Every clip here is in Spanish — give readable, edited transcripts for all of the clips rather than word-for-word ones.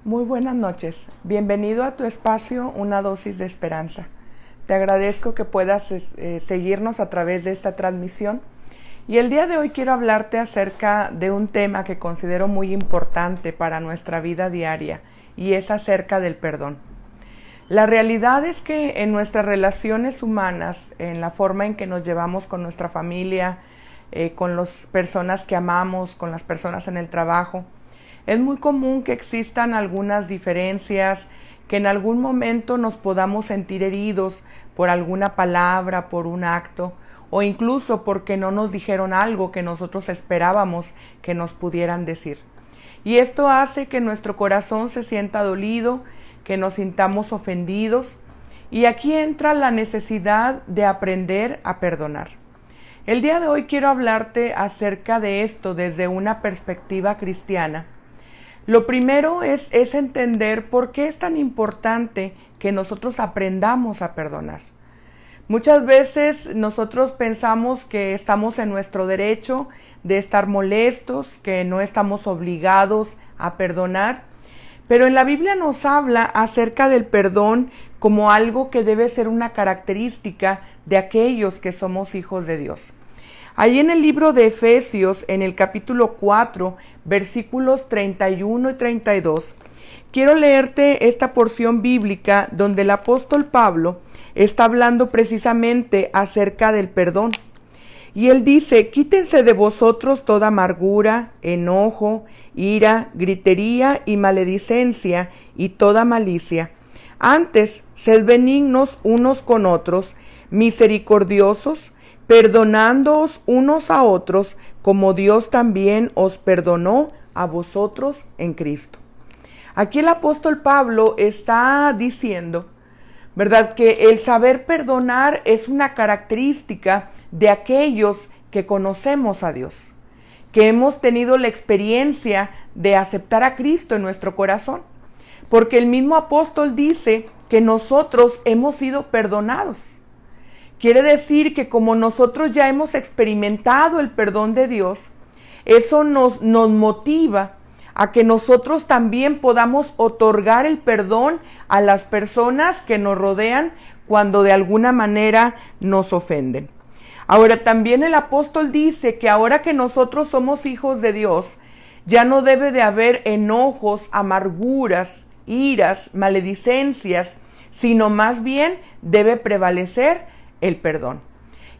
Muy buenas noches. Bienvenido a tu espacio Una dosis de esperanza. Te agradezco que puedas seguirnos a través de esta transmisión. Y el día de hoy quiero hablarte acerca de un tema que considero muy importante para nuestra vida diaria, y es acerca del perdón. La realidad es que en nuestras relaciones humanas, en la forma en que nos llevamos con nuestra familia, con las personas que amamos, con las personas en el trabajo, es muy común que existan algunas diferencias, que en algún momento nos podamos sentir heridos por alguna palabra, por un acto, o incluso porque no nos dijeron algo que nosotros esperábamos que nos pudieran decir. Y esto hace que nuestro corazón se sienta dolido, que nos sintamos ofendidos, y aquí entra la necesidad de aprender a perdonar. El día de hoy quiero hablarte acerca de esto desde una perspectiva cristiana. Lo primero es entender por qué es tan importante que nosotros aprendamos a perdonar. Muchas veces nosotros pensamos que estamos en nuestro derecho de estar molestos, que no estamos obligados a perdonar, pero en la Biblia nos habla acerca del perdón como algo que debe ser una característica de aquellos que somos hijos de Dios. Ahí en el libro de Efesios, en el capítulo 4, versículos 31 y 32, quiero leerte esta porción bíblica donde el apóstol Pablo está hablando precisamente acerca del perdón. Y él dice: quítense de vosotros toda amargura, enojo, ira, gritería y maledicencia y toda malicia. Antes, sed benignos unos con otros, misericordiosos, perdonándoos unos a otros, como Dios también os perdonó a vosotros en Cristo. Aquí el apóstol Pablo está diciendo, ¿verdad?, que el saber perdonar es una característica de aquellos que conocemos a Dios, que hemos tenido la experiencia de aceptar a Cristo en nuestro corazón, porque el mismo apóstol dice que nosotros hemos sido perdonados. Quiere decir que como nosotros ya hemos experimentado el perdón de Dios, eso nos motiva a que nosotros también podamos otorgar el perdón a las personas que nos rodean cuando de alguna manera nos ofenden. Ahora, también el apóstol dice que ahora que nosotros somos hijos de Dios, ya no debe de haber enojos, amarguras, iras, maledicencias, sino más bien debe prevalecer el perdón.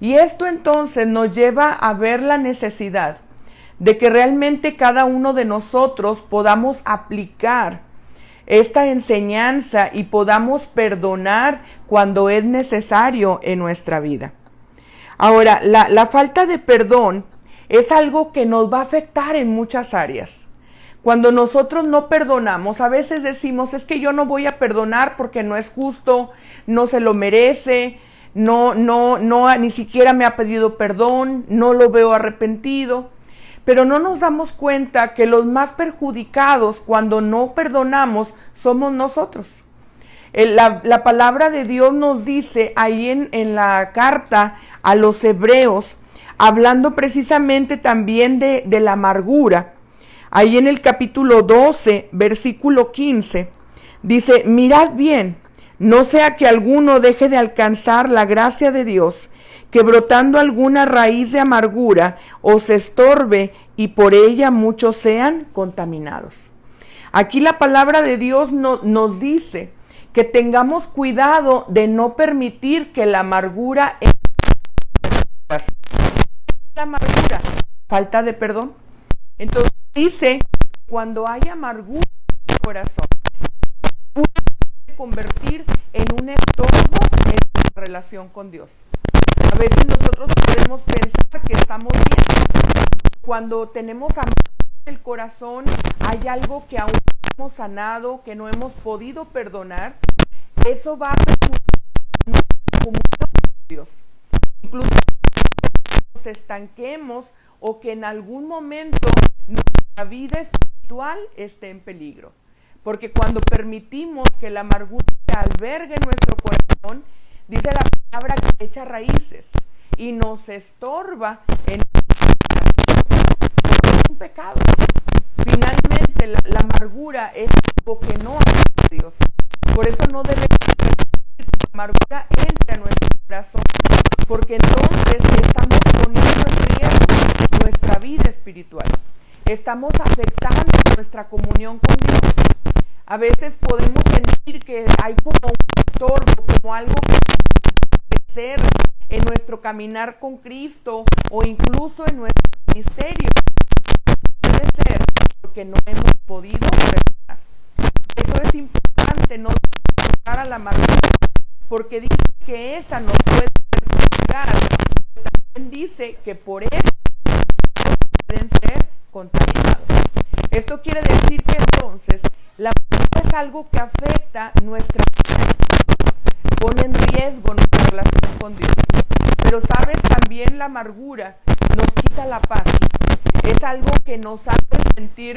Y esto entonces nos lleva a ver la necesidad de que realmente cada uno de nosotros podamos aplicar esta enseñanza y podamos perdonar cuando es necesario en nuestra vida. Ahora, la falta de perdón es algo que nos va a afectar en muchas áreas. Cuando nosotros no perdonamos, a veces decimos: es que yo no voy a perdonar porque no es justo, no se lo merece, no, ni siquiera me ha pedido perdón, no lo veo arrepentido. Pero no nos damos cuenta que los más perjudicados cuando no perdonamos somos nosotros. La palabra de Dios nos dice ahí en la carta a los Hebreos, hablando precisamente también de la amargura, ahí en el capítulo 12, versículo 15, dice: mirad bien, no sea que alguno deje de alcanzar la gracia de Dios, que brotando alguna raíz de amargura os estorbe y por ella muchos sean contaminados. Aquí la palabra de Dios nos dice que tengamos cuidado de no permitir que la amargura la amargura, falta de perdón. Entonces dice, cuando hay amargura en el corazón, puede convertir en un estorbo en nuestra relación con Dios. A veces nosotros podemos pensar que estamos bien. Cuando tenemos amargura en el corazón, hay algo que aún no hemos sanado, que no hemos podido perdonar. Eso va a perjudicar nuestra comunión con Dios. Incluso nos estanquemos o que en algún momento nuestra vida espiritual esté en peligro. Porque cuando permitimos que la amargura albergue en nuestro corazón, dice la palabra que echa raíces y nos estorba en un pecado. Finalmente, la amargura es algo que no agrada a Dios. Por eso no debemos permitir que la amargura entre a nuestro corazón, porque entonces estamos poniendo en riesgo nuestra vida espiritual. Estamos afectando nuestra comunión con Dios. A veces podemos sentir que hay como un estorbo, como algo que puede ser en nuestro caminar con Cristo o incluso en nuestro ministerio. Puede ser porque no hemos podido perdonar. Eso es importante, no dejar a la amargura, porque dice que esa nos puede perjudicar. También dice que por eso pueden ser contaminados. Esto quiere decir que entonces la amargura es algo que afecta nuestra vida, pone en riesgo nuestra relación con Dios. Pero sabes, también la amargura nos quita la paz. Es algo que nos hace sentir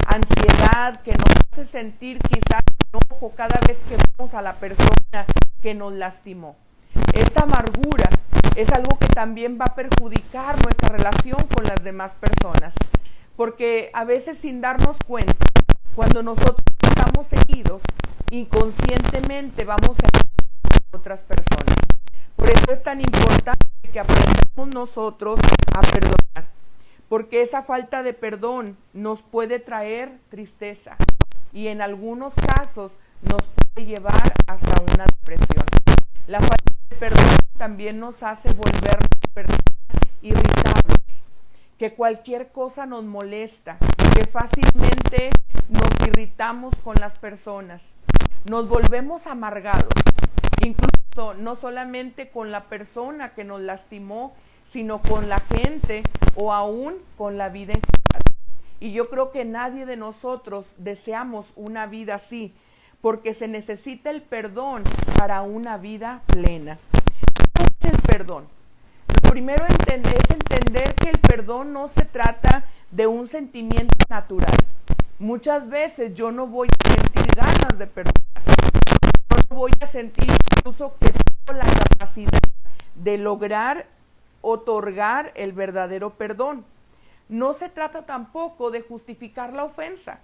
ansiedad, que nos hace sentir quizás enojo cada vez que vemos a la persona que nos lastimó. Esta amargura es algo que también va a perjudicar nuestra relación con las demás personas, porque a veces sin darnos cuenta, cuando nosotros estamos heridos, inconscientemente vamos a herir a otras personas. Por eso es tan importante que aprendamos nosotros a perdonar, porque esa falta de perdón nos puede traer tristeza y en algunos casos nos puede llevar hasta una depresión. La falta de perdón también nos hace volvernos personas irritables, que cualquier cosa nos molesta, que fácilmente nos irritamos con las personas, nos volvemos amargados, incluso no solamente con la persona que nos lastimó, sino con la gente o aún con la vida en general. Y yo creo que nadie de nosotros deseamos una vida así, porque se necesita el perdón para una vida plena. ¿Qué es el perdón? Lo primero es entender que el perdón no se trata de un sentimiento natural. Muchas veces yo no voy a sentir ganas de perdonar. Yo no voy a sentir incluso que tengo la capacidad de lograr otorgar el verdadero perdón. No se trata tampoco de justificar la ofensa,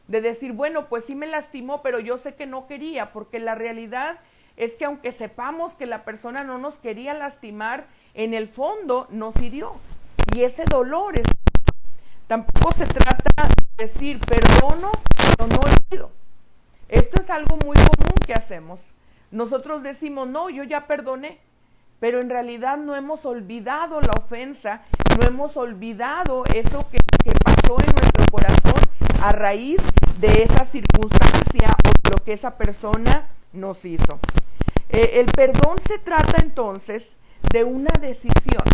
de decir, bueno, pues sí me lastimó, pero yo sé que no quería, porque la realidad es que aunque sepamos que la persona no nos quería lastimar, en el fondo nos hirió. Y ese dolor es... Tampoco se trata de decir, perdono, pero no olvido. Esto es algo muy común que hacemos. Nosotros decimos, no, yo ya perdoné, pero en realidad no hemos olvidado la ofensa, no hemos olvidado eso que pasó en nuestro corazón a raíz de esa circunstancia o de lo que esa persona nos hizo. El perdón se trata entonces de una decisión,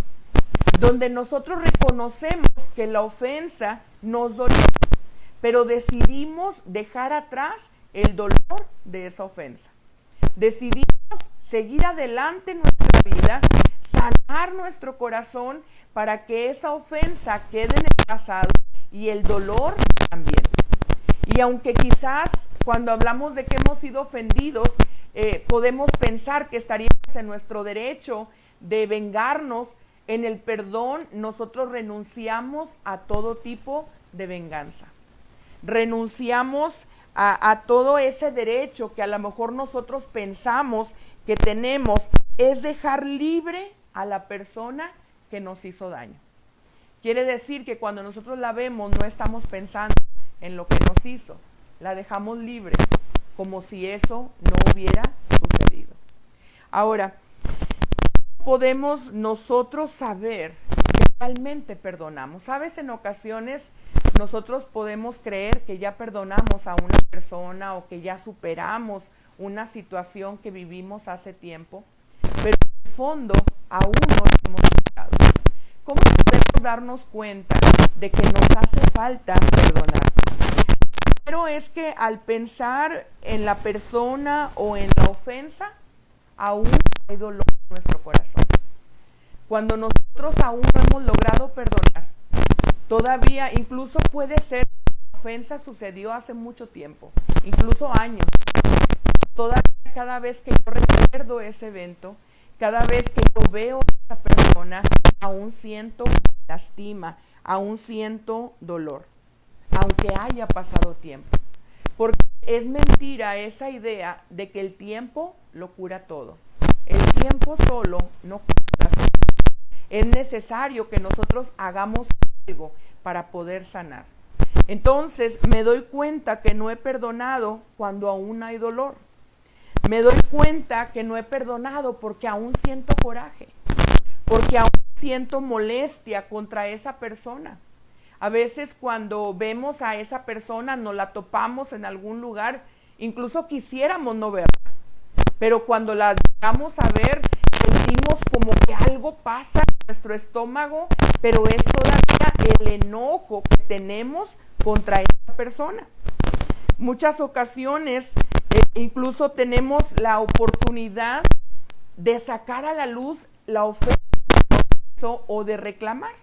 donde nosotros reconocemos que la ofensa nos dolió, pero decidimos dejar atrás el dolor de esa ofensa. Decidimos seguir adelante en nuestra vida, sanar nuestro corazón para que esa ofensa quede en el pasado y el dolor también. Y aunque quizás cuando hablamos de que hemos sido ofendidos, podemos pensar que estaríamos en nuestro derecho de vengarnos, en el perdón nosotros renunciamos a todo tipo de venganza. Renunciamos a todo ese derecho que a lo mejor nosotros pensamos que tenemos, es dejar libre a la persona que nos hizo daño. Quiere decir que cuando nosotros la vemos no estamos pensando en lo que nos hizo, la dejamos libre, como si eso no hubiera sucedido. Ahora, podemos nosotros saber que realmente perdonamos. ¿Sabes? En ocasiones nosotros podemos creer que ya perdonamos a una persona o que ya superamos una situación que vivimos hace tiempo, pero en el fondo aún no lo hemos superado. ¿Cómo podemos darnos cuenta de que nos hace falta perdonar? Pero es que al pensar en la persona o en la ofensa, aún hay dolor en nuestro corazón. Cuando nosotros aún no hemos logrado perdonar, todavía incluso puede ser que la ofensa sucedió hace mucho tiempo, incluso años. Todavía cada vez que yo recuerdo ese evento, cada vez que yo veo a esa persona, aún siento lastima, aún siento dolor. aunque haya pasado tiempo. Porque es mentira esa idea de que el tiempo lo cura todo. El tiempo solo no cura. Es necesario que nosotros hagamos algo para poder sanar. Entonces me doy cuenta que no he perdonado cuando aún hay dolor. Me doy cuenta que no he perdonado porque aún siento coraje, porque aún siento molestia contra esa persona. A veces cuando vemos a esa persona, nos la topamos en algún lugar, incluso quisiéramos no verla, pero cuando la llegamos a ver, sentimos como que algo pasa en nuestro estómago, pero es todavía el enojo que tenemos contra esa persona. Muchas ocasiones incluso tenemos la oportunidad de sacar a la luz la ofensa o de reclamar.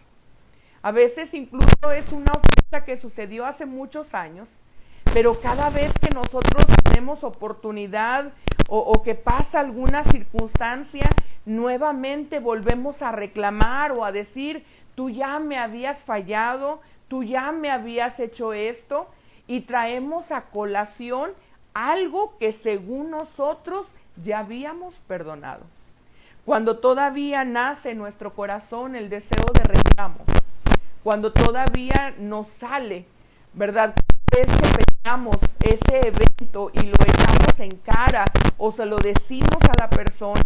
A veces incluso es una ofensa que sucedió hace muchos años, pero cada vez que nosotros tenemos oportunidad o que pasa alguna circunstancia, nuevamente volvemos a reclamar o a decir, tú ya me habías fallado, tú ya me habías hecho esto, y traemos a colación algo que según nosotros ya habíamos perdonado. Cuando todavía nace en nuestro corazón el deseo de reclamo, cuando todavía nos sale, ¿verdad? Es que pegamos ese evento y lo echamos en cara o se lo decimos a la persona,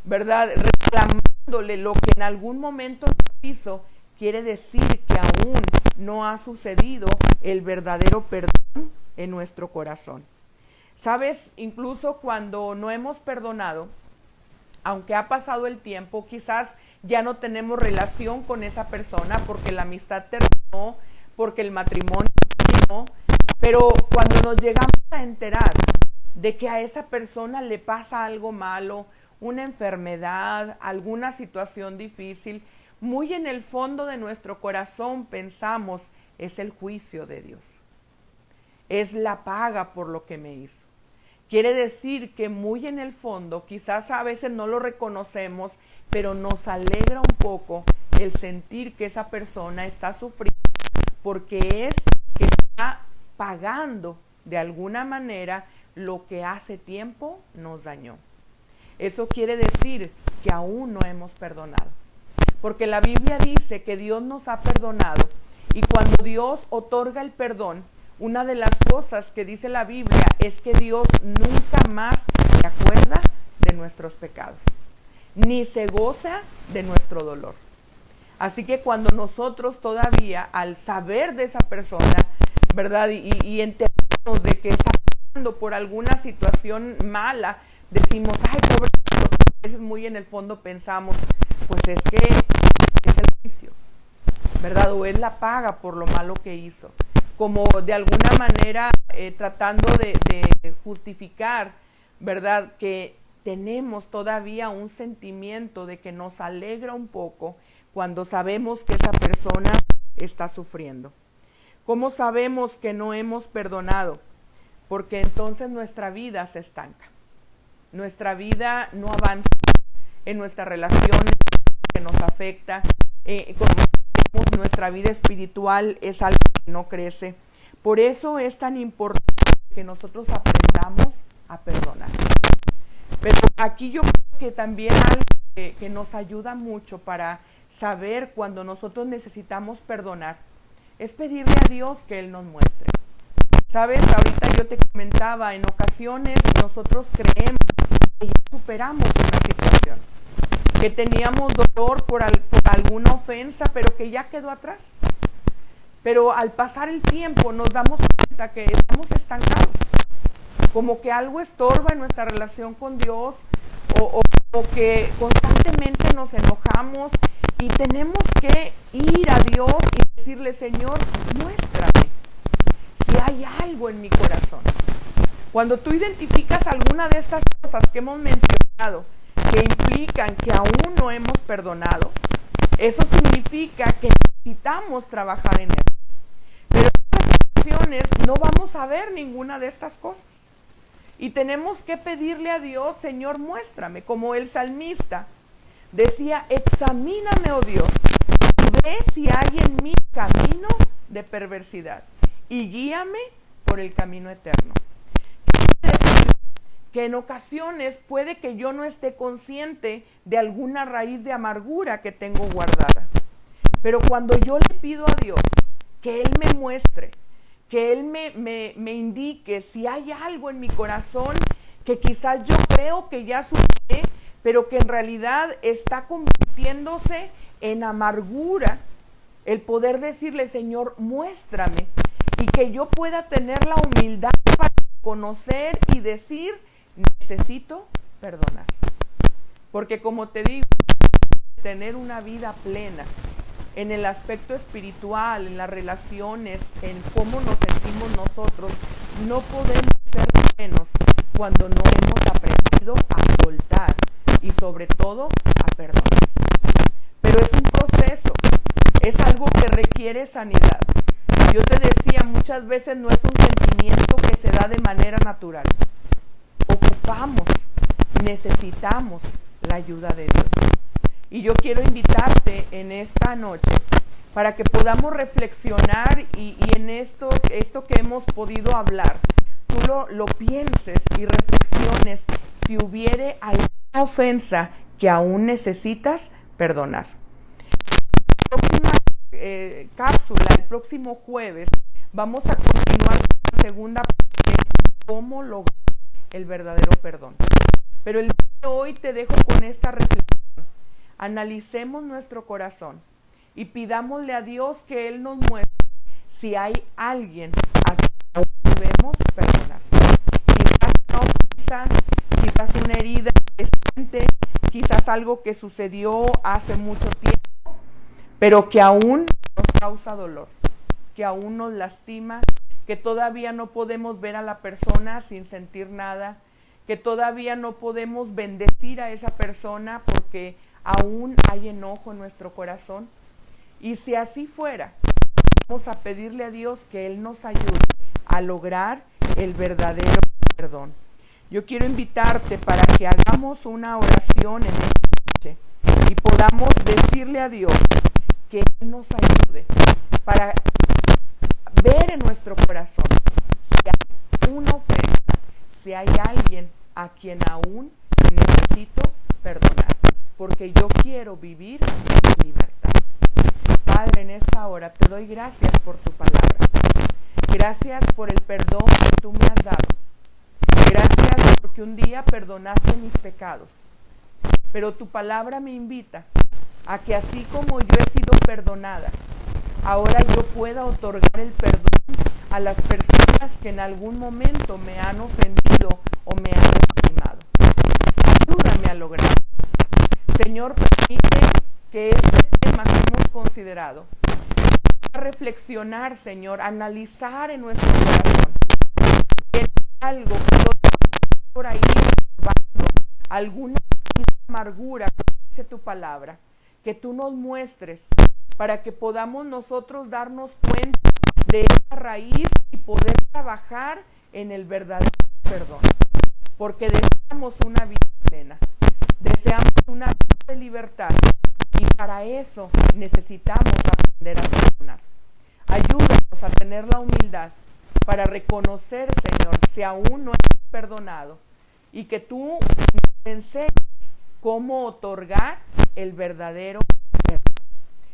¿verdad? Reclamándole lo que en algún momento nos hizo, quiere decir que aún no ha sucedido el verdadero perdón en nuestro corazón. ¿Sabes? Incluso cuando no hemos perdonado, aunque ha pasado el tiempo, quizás ya no tenemos relación con esa persona porque la amistad terminó, porque el matrimonio terminó, pero cuando nos llegamos a enterar de que a esa persona le pasa algo malo, una enfermedad, alguna situación difícil, muy en el fondo de nuestro corazón pensamos, es el juicio de Dios. Es la paga por lo que me hizo. Quiere decir que muy en el fondo, quizás a veces no lo reconocemos, pero nos alegra un poco el sentir que esa persona está sufriendo porque es que está pagando de alguna manera lo que hace tiempo nos dañó. Eso quiere decir que aún no hemos perdonado. Porque la Biblia dice que Dios nos ha perdonado y cuando Dios otorga el perdón, una de las cosas que dice la Biblia es que Dios nunca más se acuerda de nuestros pecados, ni se goza de nuestro dolor. Así que cuando nosotros todavía, al saber de esa persona, ¿verdad? Y enterarnos de que está pasando por alguna situación mala, decimos, ay, pobrecito. A veces muy en el fondo pensamos, pues es que es el juicio, ¿verdad? O es la paga por lo malo que hizo. Como de alguna manera tratando de justificar, ¿verdad? Que tenemos todavía un sentimiento de que nos alegra un poco cuando sabemos que esa persona está sufriendo. ¿Cómo sabemos que no hemos perdonado? Porque entonces nuestra vida se estanca. Nuestra vida no avanza en nuestra relación que nos afecta. Como nuestra vida espiritual es algo que no crece. Por eso es tan importante que nosotros aprendamos a perdonar. Pero aquí yo creo que también algo que nos ayuda mucho para saber cuando nosotros necesitamos perdonar es pedirle a Dios que Él nos muestre. ¿Sabes? Ahorita yo te comentaba, en ocasiones nosotros creemos que ya superamos una situación, que teníamos dolor por alguna ofensa, pero que ya quedó atrás. Pero al pasar el tiempo nos damos cuenta que estamos estancados, como que algo estorba en nuestra relación con Dios o que constantemente nos enojamos y tenemos que ir a Dios y decirle, Señor, muéstrame si hay algo en mi corazón. Cuando tú identificas alguna de estas cosas que hemos mencionado que implican que aún no hemos perdonado, eso significa que necesitamos trabajar en él. Pero en otras ocasiones no vamos a ver ninguna de estas cosas. Y tenemos que pedirle a Dios, Señor, muéstrame, como el salmista decía, examíname, oh Dios, y ve si hay en mí camino de perversidad, y guíame por el camino eterno. Quiere decir que en ocasiones puede que yo no esté consciente de alguna raíz de amargura que tengo guardada. Pero cuando yo le pido a Dios que Él me muestre, que Él me indique si hay algo en mi corazón que quizás yo creo que ya superé, pero que en realidad está convirtiéndose en amargura, el poder decirle, Señor, muéstrame, y que yo pueda tener la humildad para conocer y decir, necesito perdonar. Porque como te digo, tener una vida plena en el aspecto espiritual, en las relaciones, en cómo nos sentimos nosotros, no podemos ser plenos cuando no hemos aprendido a soltar y sobre todo a perdonar. Pero es un proceso, es algo que requiere sanidad. Yo te decía, muchas veces no es un sentimiento que se da de manera natural. Ocupamos, necesitamos la ayuda de Dios. Y yo quiero invitarte en esta noche para que podamos reflexionar y en esto que hemos podido hablar, tú lo pienses y reflexiones si hubiere alguna ofensa que aún necesitas perdonar. La próxima cápsula, el próximo jueves, vamos a continuar con la segunda parte de cómo lograr el verdadero perdón. Pero el día de hoy te dejo con esta reflexión. Analicemos nuestro corazón y pidámosle a Dios que Él nos muestre si hay alguien a quien aún debemos perdonar. Quizás una ofensa, quizás una herida reciente, quizás algo que sucedió hace mucho tiempo, pero que aún nos causa dolor, que aún nos lastima, que todavía no podemos ver a la persona sin sentir nada, que todavía no podemos bendecir a esa persona porque aún hay enojo en nuestro corazón. Y si así fuera, vamos a pedirle a Dios que Él nos ayude a lograr el verdadero perdón. Yo quiero invitarte para que hagamos una oración en esta noche y podamos decirle a Dios que Él nos ayude para ver en nuestro corazón si hay una ofensa, si hay alguien a quien aún necesito perdonar, porque yo quiero vivir en libertad. Padre, en esta hora te doy gracias por tu palabra. Gracias por el perdón que tú me has dado. Gracias porque un día perdonaste mis pecados. Pero tu palabra me invita a que así como yo he sido perdonada, ahora yo pueda otorgar el perdón a las personas que en algún momento me han ofendido o me han lastimado. Ayúdame a lograrlo. Señor, permite que este tema que hemos considerado, a reflexionar, Señor, analizar en nuestro corazón, en algo que yo por ahí alguna amargura, como dice tu palabra, que tú nos muestres para que podamos nosotros darnos cuenta de esa raíz y poder trabajar en el verdadero perdón, porque deseamos una vida plena, deseamos una vida de libertad y para eso necesitamos aprender a perdonar. Ayúdanos a tener la humildad para reconocer, Señor, si aún no hemos perdonado y que tú nos enseñes cómo otorgar el verdadero perdón.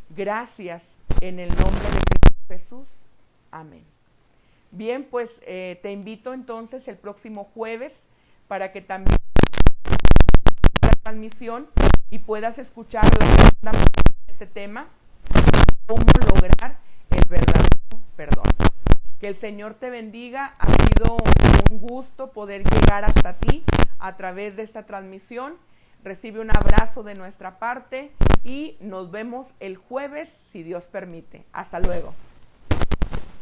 Gracias en el nombre de Cristo Jesús. Amén. Bien, pues te invito entonces el próximo jueves para que también la transmisión y puedas escuchar la segunda parte de este tema, cómo lograr el verdadero perdón. Que el Señor te bendiga. Ha sido un gusto poder llegar hasta ti a través de esta transmisión. Recibe un abrazo de nuestra parte y nos vemos el jueves si Dios permite. Hasta luego.